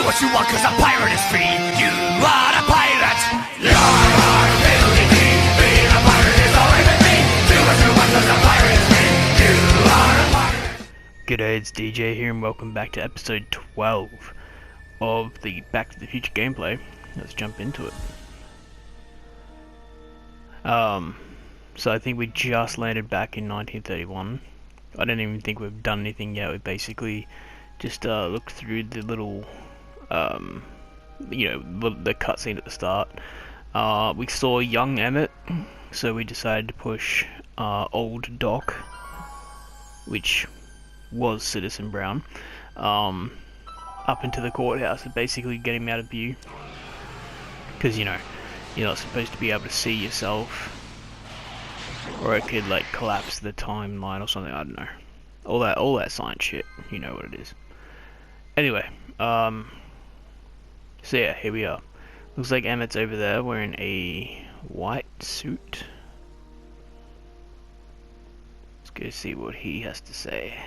what you want, cause a pirate is free. You are a pirate. You're our ability. Being a pirate is alright with me. Do what you want, cause a pirate is free. You are a pirate. G'day, it's DJ here and welcome back to episode 12 of the Back to the Future gameplay. Let's jump into it. So I think we just landed back in 1931. I don't even think we've done anything yet. We basically just looked through the little, the cutscene at the start. We saw young Emmett, so we decided to push old Doc, which was Citizen Brown, up into the courthouse and basically get him out of view. Because, you're not supposed to be able to see yourself, or it could like collapse the timeline or something. I don't know. All that science shit. You know what it is. Anyway, so yeah, here we are. Looks like Emmett's over there wearing a white suit. Let's go see what he has to say.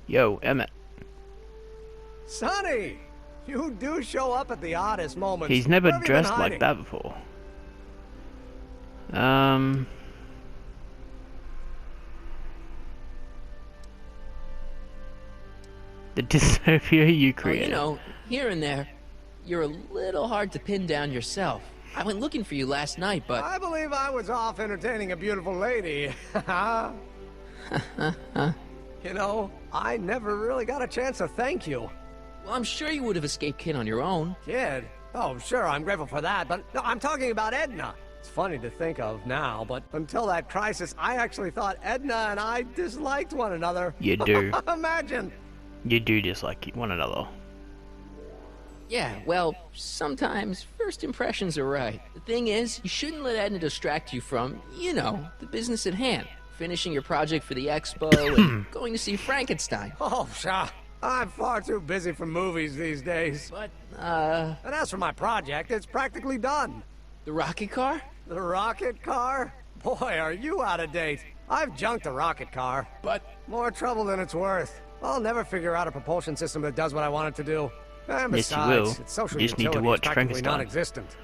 Yo, Emmett. Sonny! You do show up at the oddest moments. He's never dressed like that before. The dystopia you created. Here and there, you're a little hard to pin down yourself. I went looking for you last night, but... I believe I was off entertaining a beautiful lady. I never really got a chance to thank you. Well, I'm sure you would have escaped Kid on your own. Kid? Oh, sure, I'm grateful for that, but no, I'm talking about Edna. It's funny to think of now, but until that crisis, I actually thought Edna and I disliked one another. You do. Imagine. You do dislike one another. Yeah, well, sometimes first impressions are right. The thing is, you shouldn't let Edna distract you from, the business at hand. Finishing your project for the expo and going to see Frankenstein. Oh, pshaw. I'm far too busy for movies these days. But, And as for my project, it's practically done. The rocket car? The rocket car? Boy, are you out of date. I've junked a rocket car. But... more trouble than it's worth. I'll never figure out a propulsion system that does what I want it to do. And Yes, besides, you will. its social You just need to utility watch is practically Frankenstein. non-existent.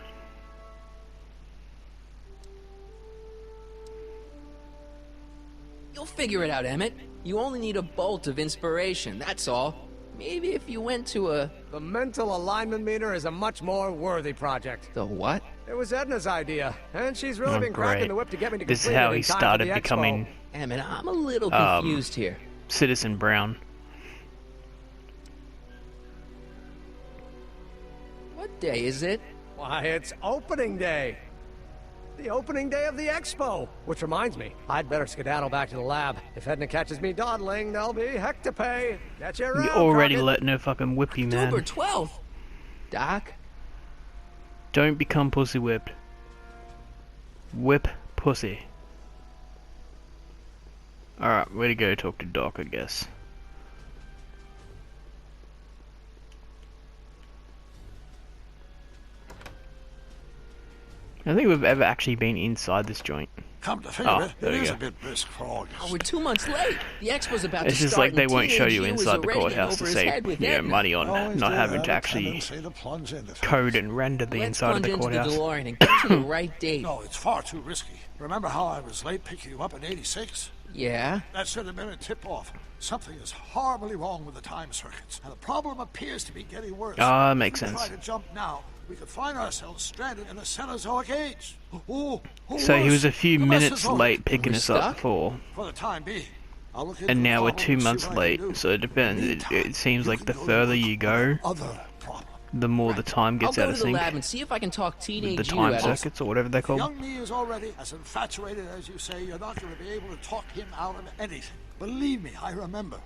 You'll figure it out, Emmett. You only need a bolt of inspiration, that's all. Maybe if you went to a... The mental alignment meter is a much more worthy project. The what? It was Edna's idea, and she's really been cracking great. the whip to get me to This is complete how it he in time for started the expo. becoming Emmett, I'm a little confused here. Citizen Brown. What day is it? Why, it's opening day. The opening day of the expo. Which reminds me, I'd better skedaddle back to the lab. If Edna catches me dawdling, there'll be heck to pay. Catch you around, You're already Crockett. letting her fucking whip you, man. October 12th. Doc? Don't become pussy whipped. Whip pussy. Alright, way to go talk to Doc, I guess. I don't think we've ever actually been inside this joint. Come to think of it, there it you is go. a bit brisk for August. Oh, we're 2 months late. The expo's about It's to just start. like they and won't show you teenage inside the was already courthouse over to his save, head with Edna. money on Always not do having have to a actually tendency to plunge into things. code and render the Let's inside of plunge the into the courthouse. DeLorean and get to the right date. No, it's far too risky. Remember how I was late picking you up in '86? Yeah? That should have been a tip-off. Something is horribly wrong with the time circuits, and the problem appears to be getting worse. Ah, makes If we sense. try to jump now, we could find ourselves stranded in the Cenozoic age. Or So he worse, was a few the minutes Mesozoic. late picking We're us up stuck? before, For the time being. I'll look into and the now we're problem 2 and see months what I can late, do. so it depends. Meantime, It seems you like can the go to further work you on go, other problem. the more the time I'll gets go out to of the sync lab and see if I can talk with teenage the you time out of... circuits, or whatever they're called. Young me is already as infatuated as you say. You're not going to be able to talk him out of anything. Believe me, I remember.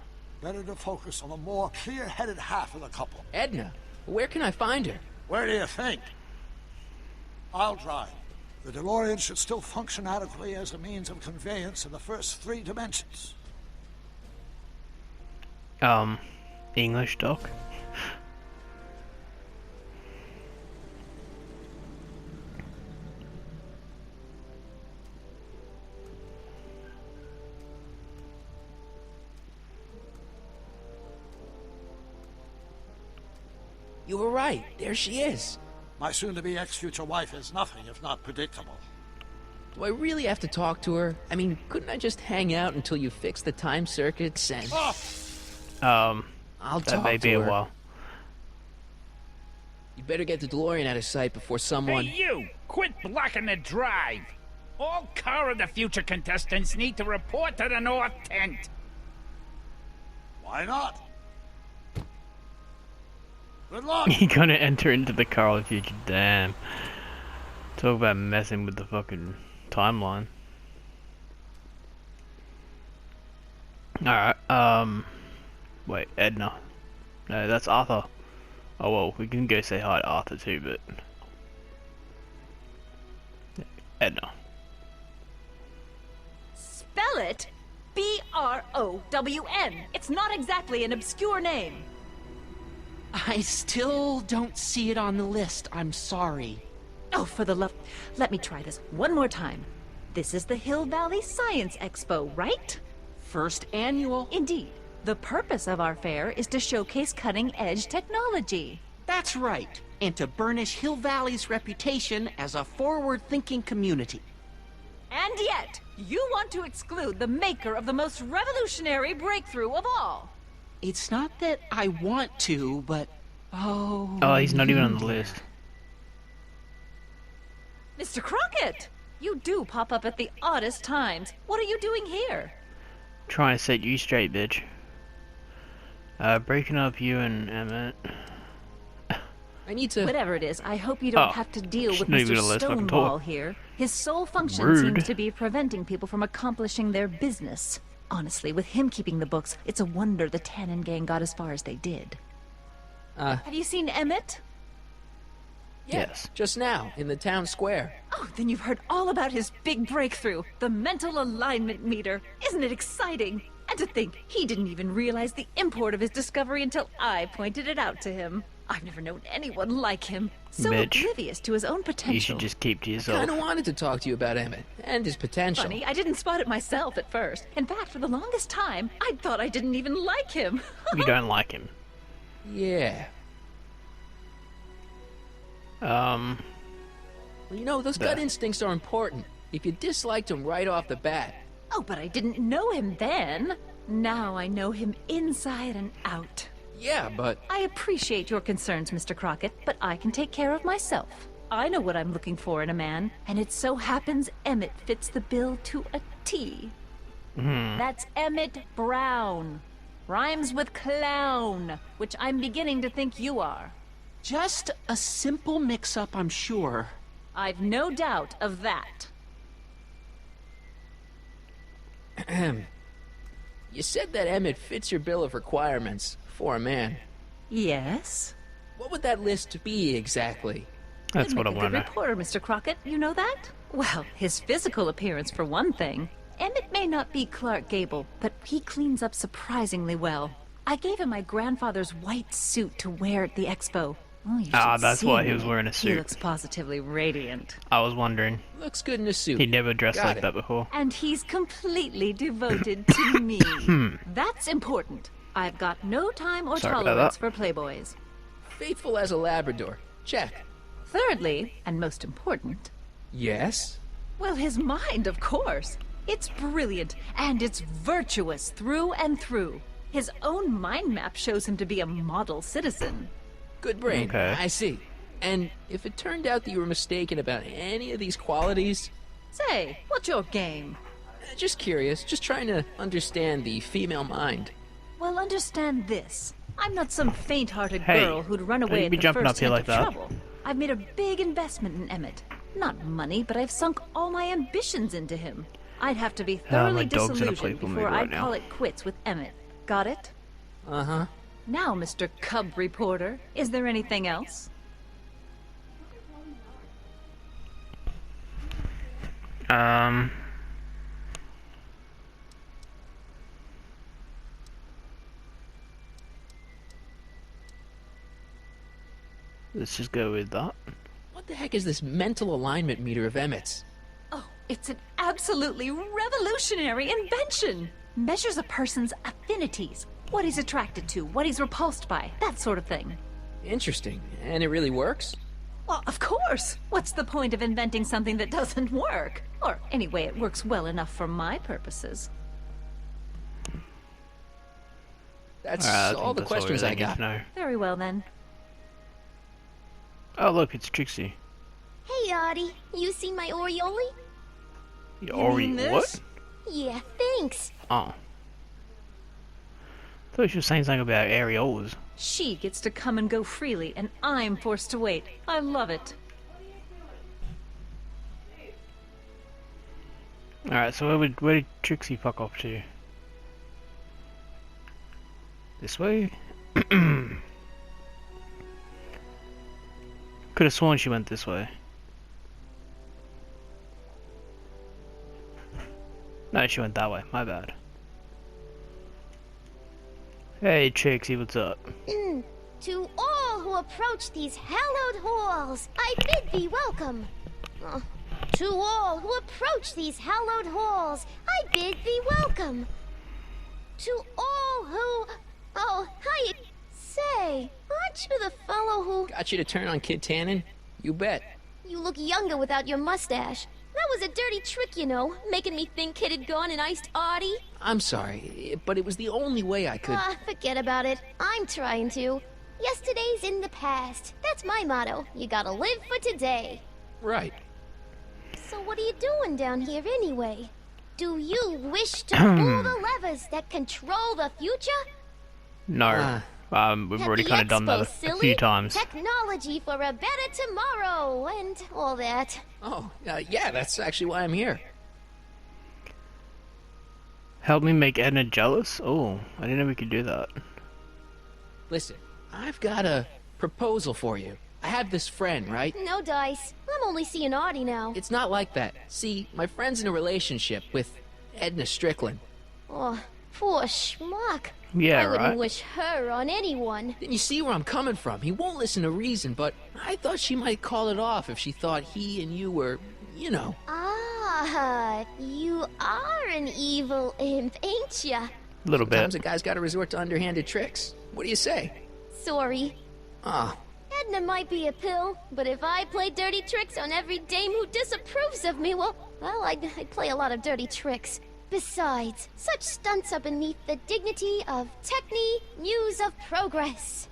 Better to focus on the more clear-headed half of the couple. Edna, where can I find her? Where do you think? I'll drive. The DeLorean should still function adequately as a means of conveyance in the first 3 dimensions. English, Doc? You were right. There she is. My soon-to-be ex-future wife is nothing if not predictable. Do I really have to talk to her? I mean, couldn't I just hang out until you fix the time circuits and... I'll That talk may to be a her. while. You better get the DeLorean out of sight before someone... Hey, you! Quit blocking the drive! All Car of the Future contestants need to report to the North Tent. Why not? Good luck! You're gonna enter into the car of the future. Damn. Talk about messing with the fucking timeline. Alright, wait, Edna. No, that's Arthur. Oh well, we can go say hi to Arthur too, but... Edna. Spell it B-R-O-W-N. It's not exactly an obscure name. I still don't see it on the list. I'm sorry. Oh, for the love... Let me try this one more time. This is the Hill Valley Science Expo, right? First annual. Indeed. The purpose of our fair is to showcase cutting-edge technology. That's right. And to burnish Hill Valley's reputation as a forward-thinking community. And yet, you want to exclude the maker of the most revolutionary breakthrough of all. It's not that I want to, but... Oh... Oh, he's not even on the list. Mr. Crockett! You do pop up at the oddest times. What are you doing here? Trying to set you straight, bitch. Breaking up you and Emmett. I need to... Whatever it is, I hope you don't Oh, have to deal with not even Mr. gonna let us fucking Stonewall talk. here. His sole function Rude. seems to be preventing people from accomplishing their business. Honestly, with him keeping the books, it's a wonder the Tannen gang got as far as they did. Have you seen Emmett? Yeah, Yes. just now, in the town square. Oh, then you've heard all about his big breakthrough, the mental alignment meter. Isn't it exciting? And to think, he didn't even realize the import of his discovery until I pointed it out to him. I've never known anyone like him. So Mitch, oblivious to his own potential. You should just keep to yourself. Kinda wanted to talk to you about Emmett, and his potential. Funny, I didn't spot it myself at first. In fact, for the longest time, I thought I didn't even like him. You don't like him. Yeah. Well, you know, those gut There. instincts are important. If you disliked him right off the bat... Oh, but I didn't know him then. Now I know him inside and out. Yeah, but... I appreciate your concerns, Mr. Crockett, but I can take care of myself. I know what I'm looking for in a man, and it so happens Emmett fits the bill to a T. That's Emmett Brown. Rhymes with clown, which I'm beginning to think you are. Just a simple mix-up, I'm sure. I've no doubt of that. You said that Emmett fits your bill of requirements for a man. Yes? What would that list be exactly? That's You'd what I make a want good to know. reporter, Mr. Crockett. You know that? Well, his physical appearance for one thing. Emmett may not be Clark Gable, but he cleans up surprisingly well. I gave him my grandfather's white suit to wear at the expo. Oh, you Ah, should that's see why he him. was wearing a He suit. looks positively radiant. I was wondering. Looks good in a suit. He never dressed Got like it. that before. And he's completely devoted to me. That's important. I've got no time or Sorry about tolerance that. for playboys. Faithful as a Labrador. Check. Thirdly, and most important, Yes? well, his mind, of course. It's brilliant, and it's virtuous through and through. His own mind map shows him to be a model citizen. Good brain. Okay. I see. And if it turned out that you were mistaken about any of these qualities, Say, what's your game? just curious, just trying to understand the female mind. Well, understand this. I'm not some faint-hearted Hey, girl who'd run don't away you at be the jumping first up here hint like of that. trouble. I've made a big investment in Emmett. Not money, but I've sunk all my ambitions into him. I'd have to be my thoroughly dog's in a disillusioned playful mood before right I'd now. call it quits with Emmett. Got it? Uh-huh. Now, Mr. Cub Reporter, is there anything else? Let's just go with that. What the heck is this mental alignment meter of Emmett's? Oh, it's an absolutely revolutionary invention! Measures a person's affinities, what he's attracted to, what he's repulsed by, that sort of thing. Interesting. And it really works? Well, of course. What's the point of inventing something that doesn't work? Or anyway, it works well enough for my purposes. That's Alright, all the questions I got. know. Very well then. Oh look, it's Trixie. Hey, Artie. You seen my Oriole? Ori, what? Yeah, thanks. Oh. Thought she was saying something about areolas. She gets to come and go freely, and I'm forced to wait. I love it. Alright, so where did Trixie fuck off to? This way? Could have sworn she went this way. No, she went that way. My bad. Hey, Trixie, what's up? To all who approach these hallowed halls, I bid thee welcome. To all who approach these hallowed halls, I bid thee welcome. To all who... Oh, hi... Say, aren't you the fellow who... Got you to turn on Kid Tannen? You bet. You look younger without your mustache. That was a dirty trick, you know, making me think Kid had gone and iced Artie. I'm sorry, but it was the only way I could... Forget about it. I'm trying to. Yesterday's in the past. That's my motto. You gotta live for today. Right. So what are you doing down here anyway? Do you wish to pull the levers that control the future? No. We've already kind of done that a few times. Technology for a better tomorrow and all that. Oh, yeah, that's actually why I'm here. Help me make Edna jealous? Oh, I didn't know we could do that. Listen, I've got a proposal for you. I have this friend, right? No dice. I'm only seeing Artie now. It's not like that. See, my friend's in a relationship with Edna Strickland. Oh, poor schmuck. Yeah, I wouldn't right? wish her on anyone. Then you see where I'm coming from. He won't listen to reason, but I thought she might call it off if she thought he and you were, you know. Ah, you are an evil imp, ain't ya? A little Sometimes a bit. guy's got to resort to underhanded tricks. What do you say? Sorry. Ah, Edna might be a pill, but if I play dirty tricks on every dame who disapproves of me, well, I'd play a lot of dirty tricks. Besides, such stunts are beneath the dignity of techne, muse of progress.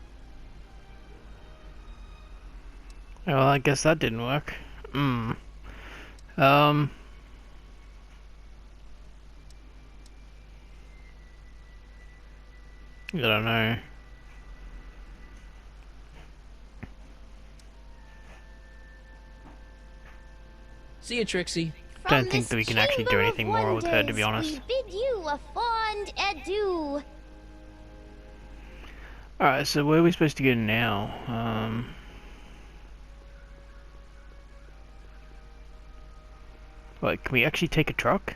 Well, I guess that didn't work. I don't know. see you, Trixie. Don't think that we can actually do anything more with her, to be honest. We bid you a fond adieu. Alright, so where are we supposed to go now? Wait, can we actually take a truck?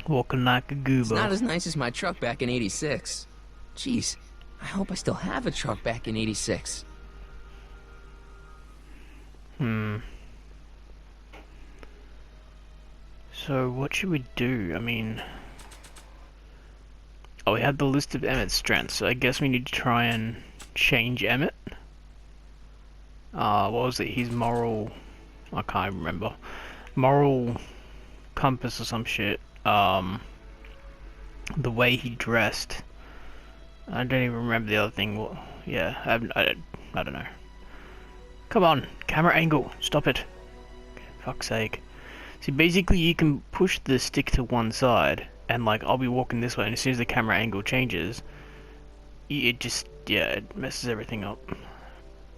Walking like a goober. It's not as nice as my truck back in '86. Jeez, I hope I still have a truck back in '86. So what should we do? I mean... Oh, we had the list of Emmett's strengths, so I guess we need to try and change Emmett. What was it? His moral... I can't remember. Moral compass or some shit. The way he dressed. I don't even remember the other thing. Well, yeah, I don't know. Come on, camera angle, stop it. Fuck's sake. See, basically you can push the stick to one side, and like, I'll be walking this way, and as soon as the camera angle changes, it just, yeah, it messes everything up.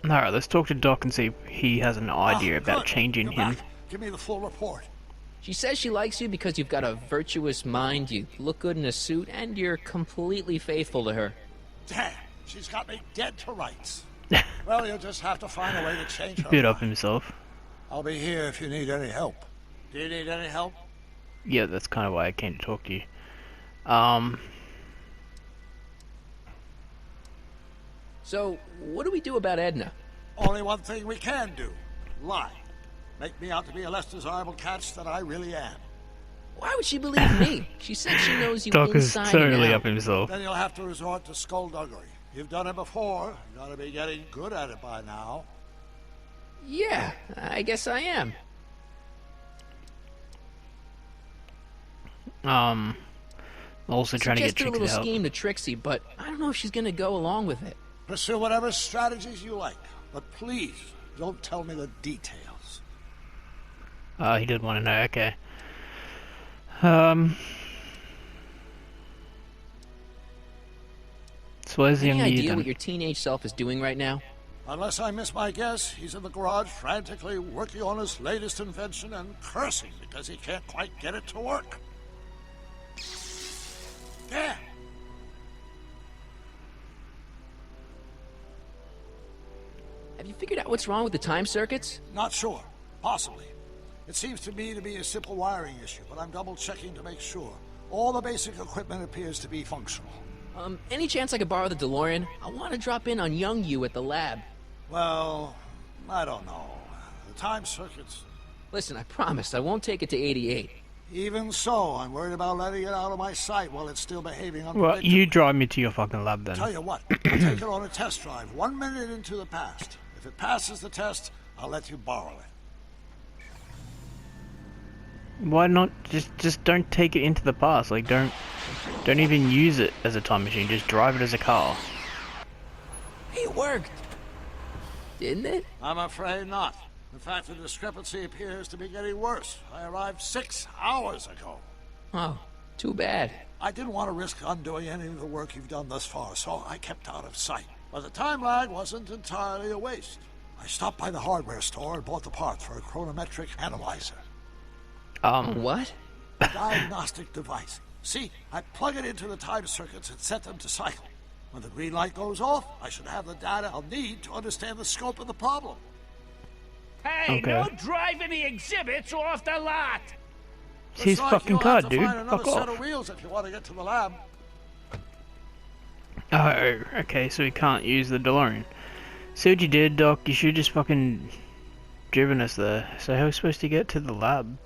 Alright, let's talk to Doc and see if he has an idea about Good. changing You're him. back. Give me the full report. She says she likes you because you've got a virtuous mind, you look good in a suit, and you're completely faithful to her. Damn, she's got me dead to rights. Well, you'll just have to find a way to change her Bit up mind. himself. I'll be here if you need any help. Do you need any help? Yeah, that's kind of why I came to talk to you. So, what do we do about Edna? Only one thing we can do. Lie. Make me out to be a less desirable catch than I really am. Why would she believe me? She said she knows you Doc is inside totally and up out. himself. Then you'll have to resort to skullduggery. You've done it before. You gotta be getting good at it by now. Yeah, I guess I am. Also trying to get Suggested a Trixie little to help. scheme to Trixie, but I don't know if she's gonna go along with it. Pursue whatever strategies you like, but please don't tell me the details. He did want to know, okay. So where's the Any young you idea then? what your teenage self is doing right now? Unless I miss my guess, he's in the garage frantically working on his latest invention and cursing because he can't quite get it to work. Yeah. Have you figured out what's wrong with the time circuits? Not sure. Possibly. It seems to me to be a simple wiring issue, but I'm double-checking to make sure. All the basic equipment appears to be functional. Any chance I could borrow the DeLorean? I want to drop in on young you at the lab. Well, I don't know. The time circuits... Listen, I promise I won't take it to 88. Even so, I'm worried about letting it out of my sight while it's still behaving unpredictably. Well, you drive me to your fucking lab then. Tell you what, I'll take it on a test drive 1 minute into the past. If it passes the test, I'll let you borrow it. Why not just don't take it into the past? Like don't even use it as a time machine. Just drive it as a car. It worked, didn't it? I'm afraid not. In fact, the discrepancy appears to be getting worse. I arrived 6 hours ago. Oh, too bad. I didn't want to risk undoing any of the work you've done thus far, so I kept out of sight. But the time lag wasn't entirely a waste. I stopped by the hardware store and bought the parts for a chronometric analyzer. What? A diagnostic device. See, I plug it into the time circuits and set them to cycle. When the green light goes off, I should have the data I'll need to understand the scope of the problem. Hey, Okay. no driving the exhibits off the lot! It's his Besides, fucking you'll car, have to dude. find another Fuck set off. of wheels if you want to get to the lab. Oh, okay, so we can't use the DeLorean. See what you did, Doc? You should just fucking driven us there. So how are we supposed to get to the lab?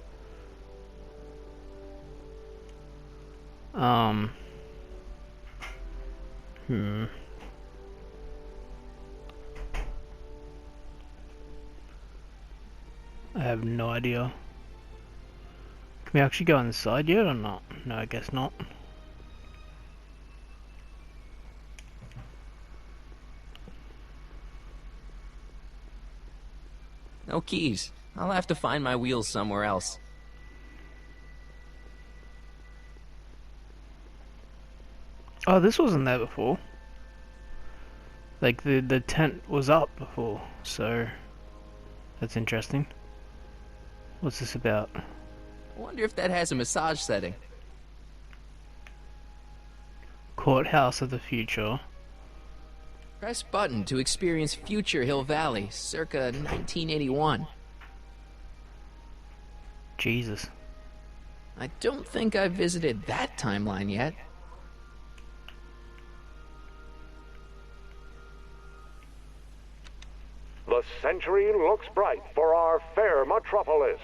I have no idea. Can we actually go inside yet or not? No, I guess not. No keys. I'll have to find my wheels somewhere else. Oh, this wasn't there before. Like the tent was up before, so that's interesting. What's this about? I wonder if that has a massage setting. Courthouse of the future. Press button to experience future Hill Valley, circa 1981. Jesus. I don't think I've visited that timeline yet. The century looks bright for our fair metropolis.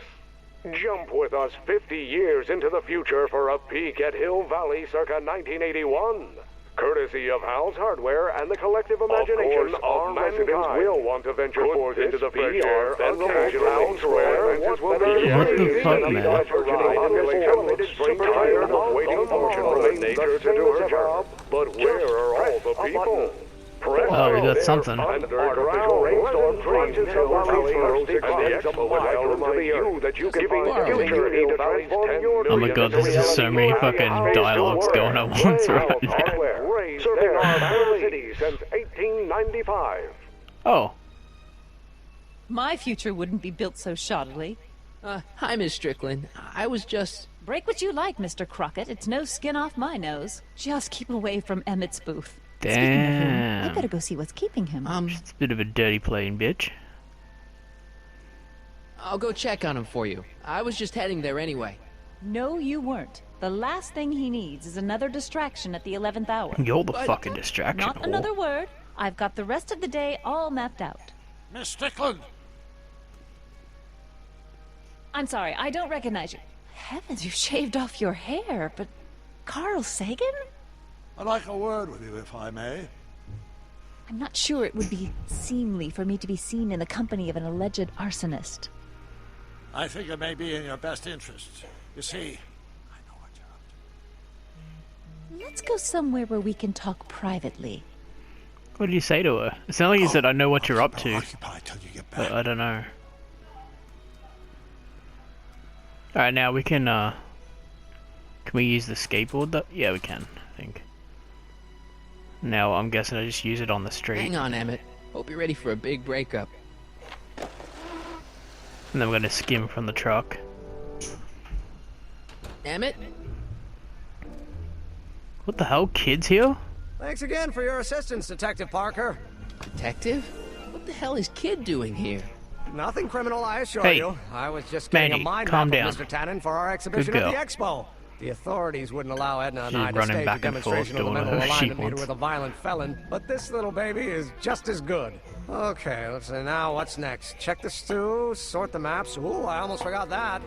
Jump with us 50 years into the future for a peek at Hill Valley circa 1981. Courtesy of Hal's Hardware and the collective imagination of residents will want to venture forth into the fresh air and occasionally elsewhere. What the fuck, man? Population spring tired of waiting for nature to do her job. But where are all the people? Oh, we got something. Underground rainstorm trenches of the valley and the expo would like to remind you that you can find future Hill Valley's 10 Oh my god, there's just so many fucking dialogues going on once right now. Serving our fair city since 1895. Oh, My future wouldn't be built so shoddily. Hi, Miss Strickland. I was just... Break what you like, Mr. Crockett. It's no skin off my nose. Just keep away from Emmett's booth. Speaking of whom, I better go see what's keeping him. it's a bit of a dirty playing bitch. I'll go check on him for you. I was just heading there anyway. No, you weren't. The last thing he needs is another distraction at the 11th hour. You're the fucking distraction. Not whore. another word. I've got the rest of the day all mapped out. Miss Strickland! I'm sorry, I don't recognize you. heavens, you shaved off your hair, but Carl Sagan? I'd like a word with you, if I may. I'm not sure it would be seemly for me to be seen in the company of an alleged arsonist. I think it may be in your best interest. You see, I know what you're up to. Let's go somewhere where we can talk privately. What did you say to her? It sounded like you said, I know what you're up to. Occupied till you get back. But I don't know. Alright, now we can we use the skateboard? Yeah, we can, I think. Now, I'm guessing I just use it on the street. Hang on, Emmett. Hope you're ready for a big breakup. And then we're gonna skim from the truck. Emmett? What the hell, kids here? Thanks again for your assistance, Detective Parker. Detective? What the hell is Kid doing here? Nothing criminal, I assure Hey, you. I was just getting Mandy, a mind calm map down. of Mr. Tannen for our exhibition Good at the girl. Expo. The authorities wouldn't allow Edna and She's I to running stage a back and forth demonstration of the doing mental whatever she alignment meter wants. with a violent felon, but this little baby is just as good. Okay, let's see, now what's next? Check the stew, sort the maps. Ooh, I almost forgot that.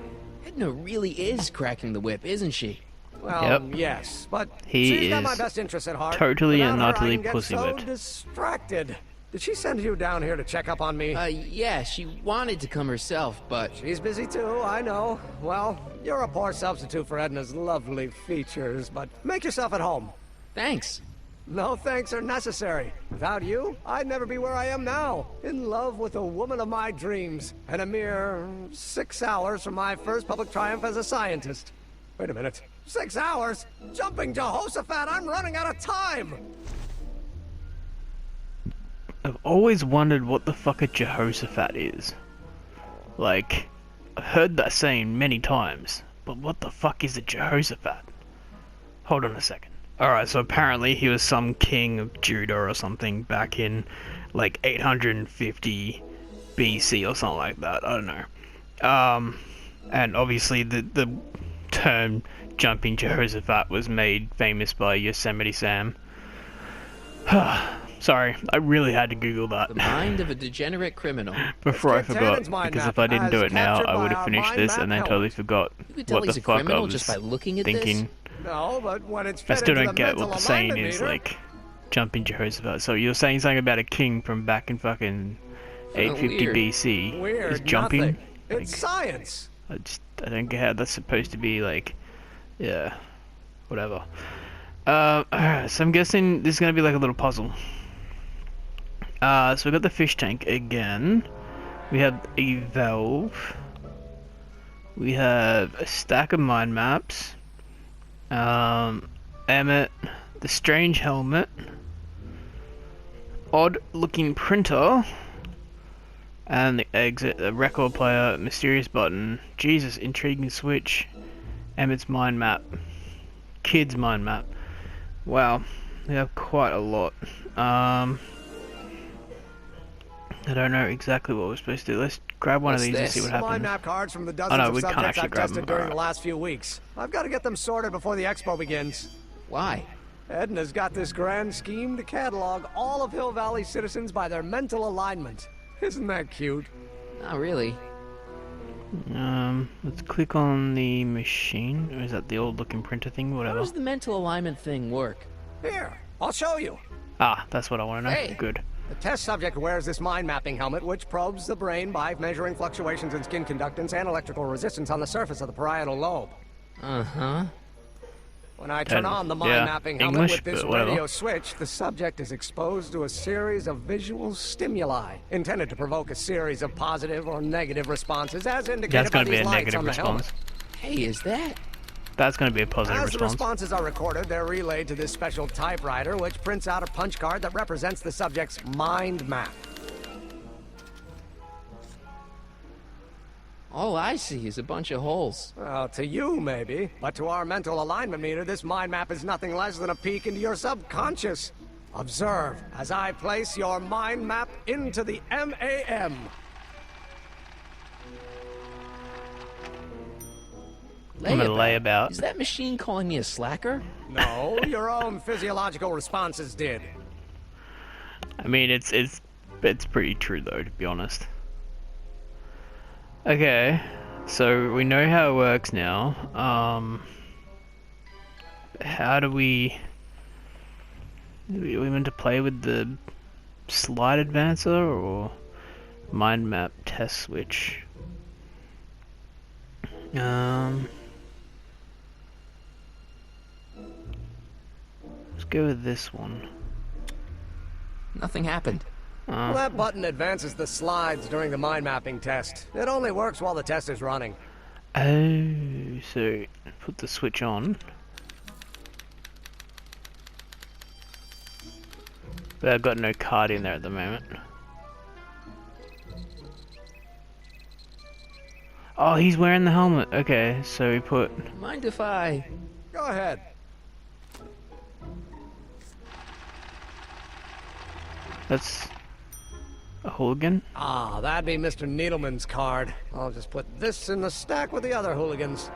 Edna really is cracking the whip, isn't she? Well, Yep. yes, but He she's got is my best interests at heart. totally Without and her, I utterly can get pussy-whipped. so distracted. Did she send you down here to check up on me? Yeah, she wanted to come herself, but... She's busy too, I know. Well, you're a poor substitute for Edna's lovely features, but make yourself at home. Thanks. No thanks are necessary. Without you, I'd never be where I am now. In love with a woman of my dreams. And a mere 6 hours from my first public triumph as a scientist. Wait a minute. 6 hours? Jumping Jehoshaphat, I'm running out of time! I've always wondered what the fuck a Jehoshaphat is. Like, I've heard that saying many times, but what the fuck is a Jehoshaphat? Hold on a second. Alright, so apparently he was some king of Judah or something back in, like, 850 BC or something like that, I don't know. And obviously the term Jumping Jehoshaphat was made famous by Yosemite Sam. Sorry, I really had to Google that The mind of a degenerate criminal. before I Let's get forgot, Tannen's mind because map if I didn't do as it now, captured I would by have our finished mind this map and then helmet. totally forgot You could tell what he's the a fuck I criminal was just by looking at thinking. No, but when it's I fed still into don't the get mental what the saying alignment is, meter, like, Jumping Jehoshaphat. So you're saying something about a king from back in fucking 850 weird. BC Weird, is jumping? nothing. Like, It's science. I don't get how that's supposed to be, like, yeah, whatever. Alright, so I'm guessing this is gonna be like a little puzzle. So we got the fish tank again. We have a valve. We have a stack of mind maps. Emmett, the strange helmet. Odd looking printer. And the exit, the record player, mysterious button. Jesus, intriguing switch. Emmett's mind map. Kid's mind map. Wow, we have quite a lot. I don't know exactly what we're supposed to do. Let's grab one What's of these and see this? what Mind happens. map cards from the Oh, dozens no, of we can't subjects actually I've grab tested them. during the Alright. last few weeks. I've got to get them sorted before the expo begins. Why? Edna's got this grand scheme to catalog all of Hill Valley citizens by their mental alignment. Isn't that cute? Not really. Let's click on the machine. Or is that the old looking printer thing? How Whatever. does the mental alignment thing work? Here, I'll show you. Ah, that's what I want to know. Hey. Good. The test subject wears this mind mapping helmet, which probes the brain by measuring fluctuations in skin conductance and electrical resistance on the surface of the parietal lobe. Uh-huh. When I turn on the mind yeah, mapping helmet English, with this but whatever. radio switch, the subject is exposed to a series of visual stimuli intended to provoke a series of positive or negative responses, as indicated That's by going to be these a lights negative on the response. helmet. Hey, is that? That's going to be a positive As the response. responses are recorded, they're relayed to this special typewriter, which prints out a punch card that represents the subject's mind map. All I see is a bunch of holes. Well, to you, maybe. But to our mental alignment meter, this mind map is nothing less than a peek into your subconscious. Observe as I place your mind map into the MAM. I'm gonna lay about. Is that machine calling me a slacker? No, your own physiological responses did. I mean, it's pretty true though, to be honest. Okay, So we know how it works now. How do we meant to play with the slide advancer or mind map test switch? Let's go with this one. Nothing happened. Well, that button advances the slides during the mind mapping test. It only works while the test is running. Oh, so put the switch on. But I've got no card in there at the moment. Oh, he's wearing the helmet. Okay, so we put... Mind if I... Go ahead. That's a hooligan. Ah, that'd be Mr. Needleman's card. I'll just put this in the stack with the other hooligans.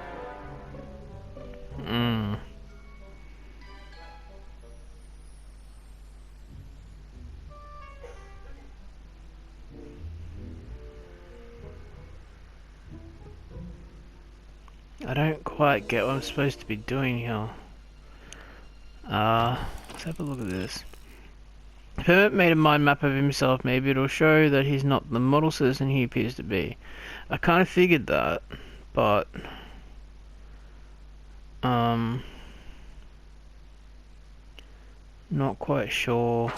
I don't quite get what I'm supposed to be doing here. Let's have a look at this. If Hermit made a mind map of himself, maybe it'll show that he's not the model citizen he appears to be. I kind of figured that, but... not quite sure.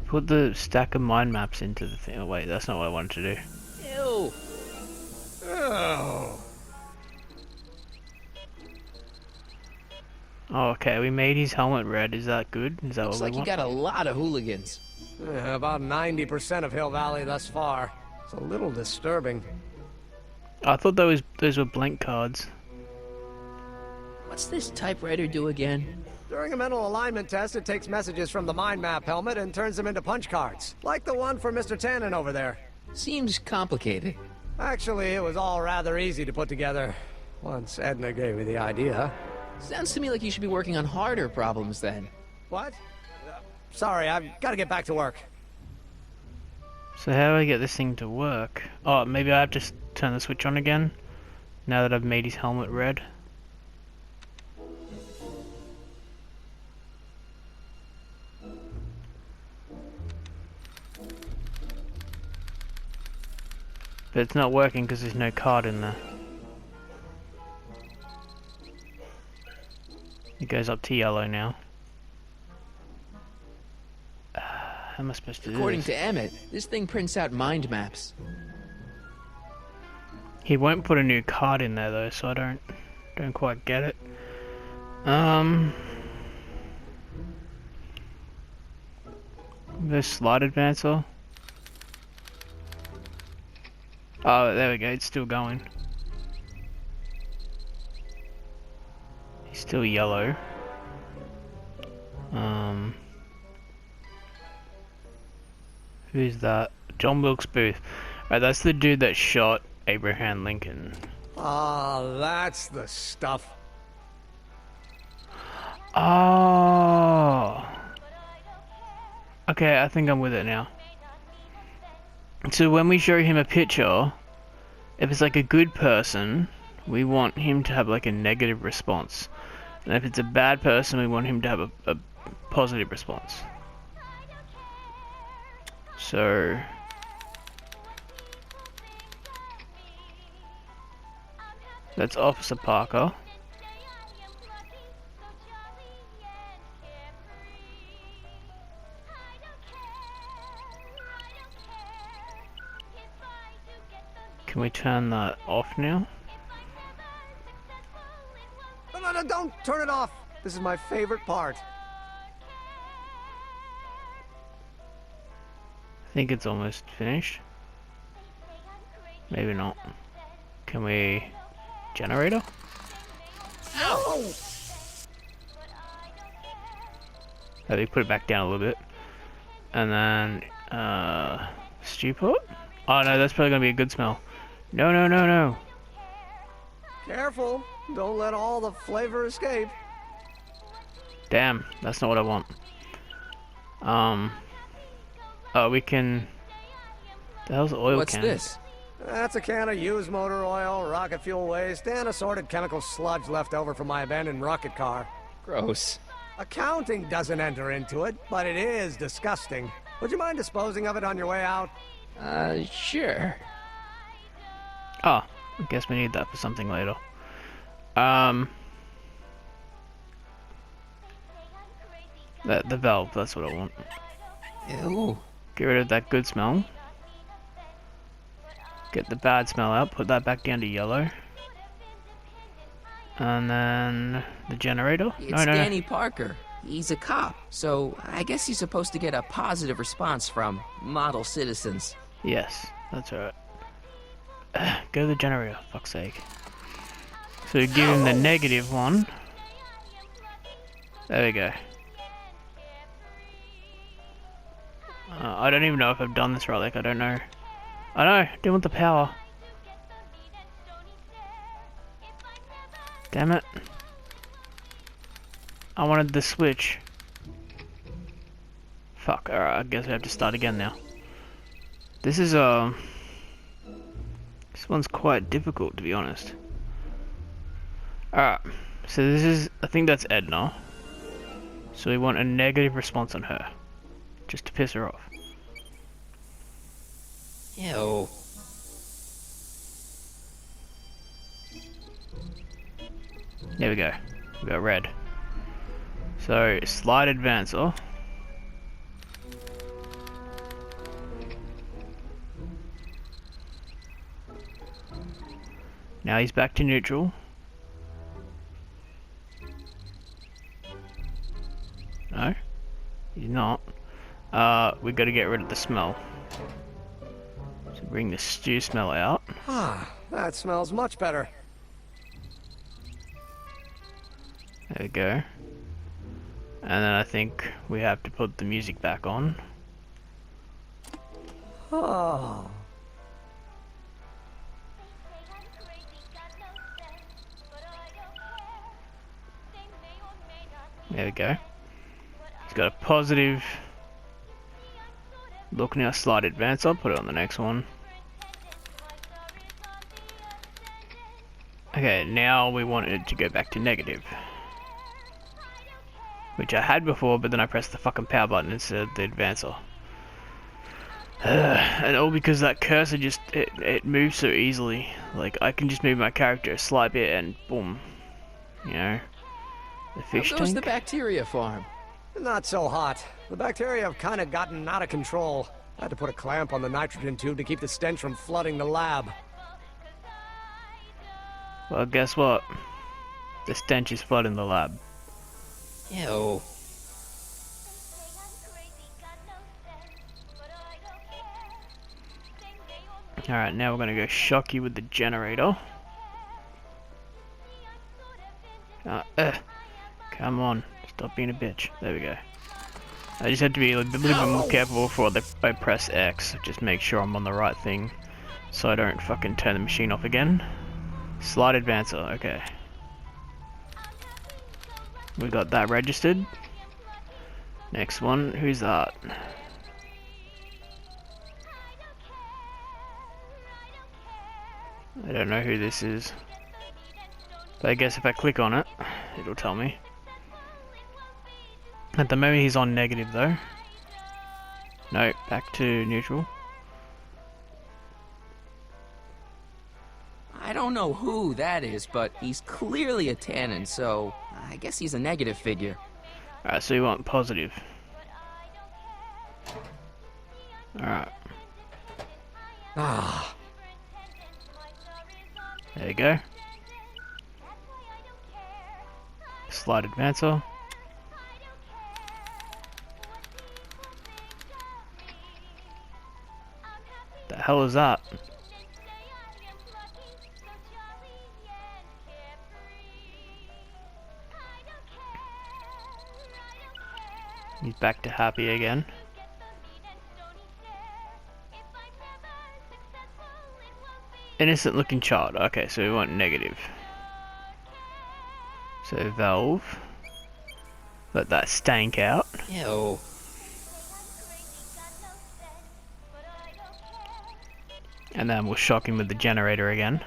Put the stack of mind maps into the thing. Oh wait, that's not what I wanted to do. Ew. Oh. Oh, okay, we made his helmet red. Is that good? Is that Looks what like we you want? got a lot of hooligans. Yeah, about 90% of Hill Valley thus far. It's a little disturbing. I thought those were blank cards. What's this typewriter do again? During a mental alignment test, it takes messages from the mind map helmet and turns them into punch cards. Like the one for Mr. Tannen over there. Seems complicated. Actually, it was all rather easy to put together. Once Edna gave me the idea. Sounds to me like you should be working on harder problems then. What? Sorry, I've got to get back to work. So how do I get this thing to work? Oh, maybe I have to turn the switch on again? Now that I've made his helmet red? But it's not working because there's no card in there. It goes up to yellow now. How am I supposed to do According this? to Emmett, this thing prints out mind maps. He won't put a new card in there though, so I don't quite get it. The slide advancer. Oh, there we go. It's still going. He's still yellow. Who's that? John Wilkes Booth. Right, that's the dude that shot Abraham Lincoln. Ah, that's the stuff. Oh. Okay, I think I'm with it now. So when we show him a picture, if it's like a good person, we want him to have like a negative response. And if it's a bad person, we want him to have a positive response. So... that's Officer Parker. Can we turn that off now? No, don't turn it off. This is my favorite part. I think it's almost finished. Maybe not. Can we... generator? Ow! Let me put it back down a little bit. And then... stew pot? Oh no, that's probably gonna be a good smell. No, no, no, no. Careful. Don't let all the flavor escape. Damn, that's not what I want. Oh, we can... The hell's an oil What's can? this? That's a can of used motor oil, rocket fuel waste, and assorted chemical sludge left over from my abandoned rocket car. Gross. Accounting doesn't enter into it, but it is disgusting. Would you mind disposing of it on your way out? Sure. Oh, I guess we need that for something later. The valve, that's what I want. Ew. Get rid of that good smell. Get the bad smell out, put that back down to yellow. And then the generator? It's Danny Parker. He's a cop, so I guess he's supposed to get a positive response from model citizens. Yes, that's right. Go to the generator, fuck's sake. So we give him the negative one. There we go. I don't even know if I've done this right, like I don't know. I know, didn't want the power. Damn it. I wanted the switch. Fuck, alright, I guess we have to start again now. This is, this one's quite difficult, to be honest. Alright, so this is, I think that's Edna. So we want a negative response on her. Just to piss her off. Ew. There we go. We got red. So, slide advancer. Now he's back to neutral. No, he's not. We got to get rid of the smell. So bring the stew smell out. Ah, that smells much better. There we go. And then I think we have to put the music back on. Oh. There we go. It's got a positive look now. Slide advance. I'll put it on the next one. Okay, now we want it to go back to negative. Which I had before, but then I pressed the fucking power button instead of the advancer. And all because that cursor just, it moves so easily. Like, I can just move my character a slight bit and boom. You know? The fish How goes tank. the bacteria farm? Not so hot. The bacteria have kind of gotten out of control. I had to put a clamp on the nitrogen tube to keep the stench from flooding the lab. Well, guess what? The stench is flooding the lab. Ew. Alright, now we're gonna go shock you with the generator. Come on, stop being a bitch. There we go. I just had to be a little bit more careful before I press X. Just make sure I'm on the right thing, so I don't fucking turn the machine off again. Slide advancer, okay. We got that registered. Next one, who's that? I don't know who this is. But I guess if I click on it, it'll tell me. At the moment he's on negative though. No, back to neutral. I don't know who that is, but he's clearly a tannin, so I guess he's a negative figure. Alright, so you want positive. Alright. Ah. There you go. Slide advancer. The hell is that? He's back to happy again. Innocent looking child. Okay, so we want negative. So valve. Let that stank out. Ew. And then we'll shock him with the generator again.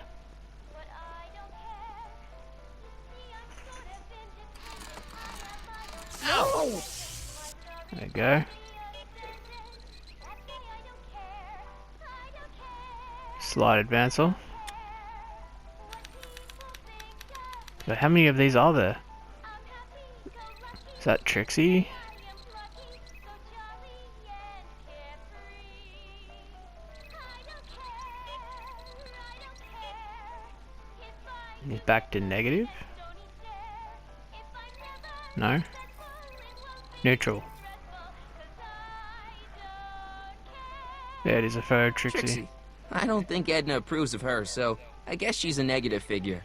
There we go. Slide advancer. But how many of these are there? Is that Trixie? He's back to negative? No? Neutral. There it is, a photo Trixie. I don't think Edna approves of her, so I guess she's a negative figure.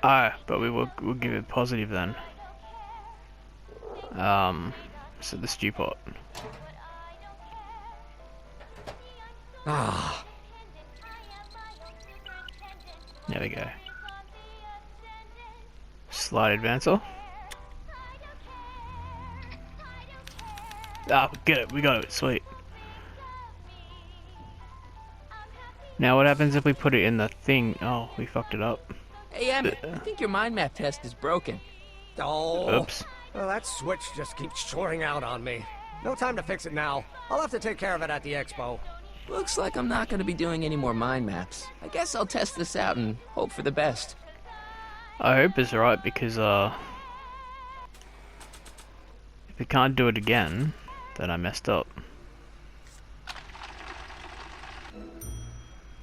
Ah, but we'll give it positive then. So the stew pot. Ah. There we go. Slide advancer. Ah, get it, we got it, sweet. Now what happens if we put it in the thing? Oh, we fucked it up. Hey, Emmett, I think your mind map test is broken. Oh. Oops. Well, that switch just keeps choring out on me. No time to fix it now. I'll have to take care of it at the expo. Looks like I'm not going to be doing any more mind maps. I guess I'll test this out and hope for the best. I hope it's right because if we can't do it again, then I messed up.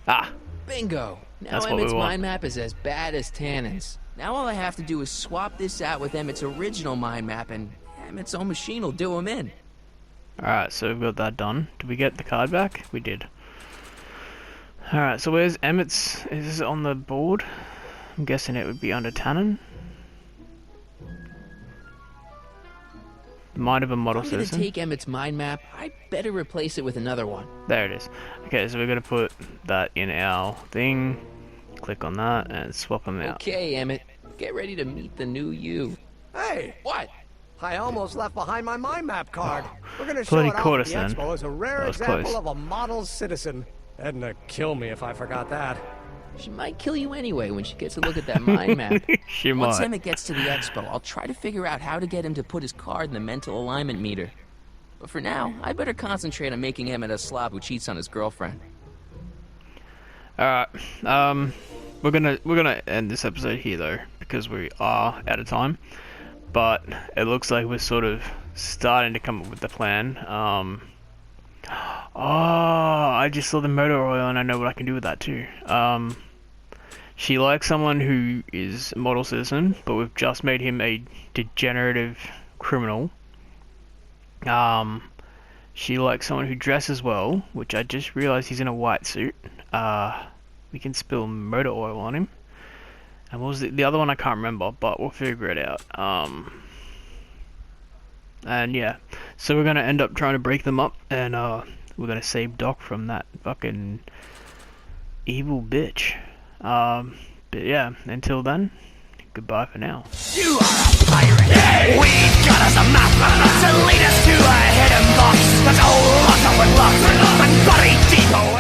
Ah! Bingo! Now That's what we Emmett's want. mind map is as bad as Tannen's. Now all I have to do is swap this out with Emmett's original mind map and Emmett's own machine will do him in. Alright, so we've got that done. Did we get the card back? We did. Alright, so where's Emmett's? Is it on the board? I'm guessing it would be under Tannen. Mind of a model If I'm gonna citizen. take Emmett's mind map, I better replace it with another one. There it is. Okay, so we're gonna put that in our thing. Click on that and swap them out. Okay, Emmett, get ready to meet the new you. Hey! What? I almost left behind my mind map card. We're gonna show Bloody it off caught at us the then. expo as a rare That was example close. of a model citizen. Edna, kill me if I forgot that. She might kill you anyway when she gets a look at that mind map. She Once might. Emmett gets to the expo, I'll try to figure out how to get him to put his card in the mental alignment meter. But for now, I better concentrate on making Emmett a slob who cheats on his girlfriend. Alright, we're gonna end this episode here though, because we are out of time. But it looks like we're sort of starting to come up with the plan. Oh, I just saw the motor oil and I know what I can do with that too. She likes someone who is a model citizen, but we've just made him a degenerative criminal. She likes someone who dresses well, which I just realized he's in a white suit. We can spill motor oil on him. And what was the other one? I can't remember, but we'll figure it out. And yeah, so we're gonna end up trying to break them up, and we're gonna save Doc from that fucking evil bitch. But yeah, until then, goodbye for now. You are a pirate. Yeah. We got us a map to lead us to a hidden box that's all locked up with locks and buried deep away.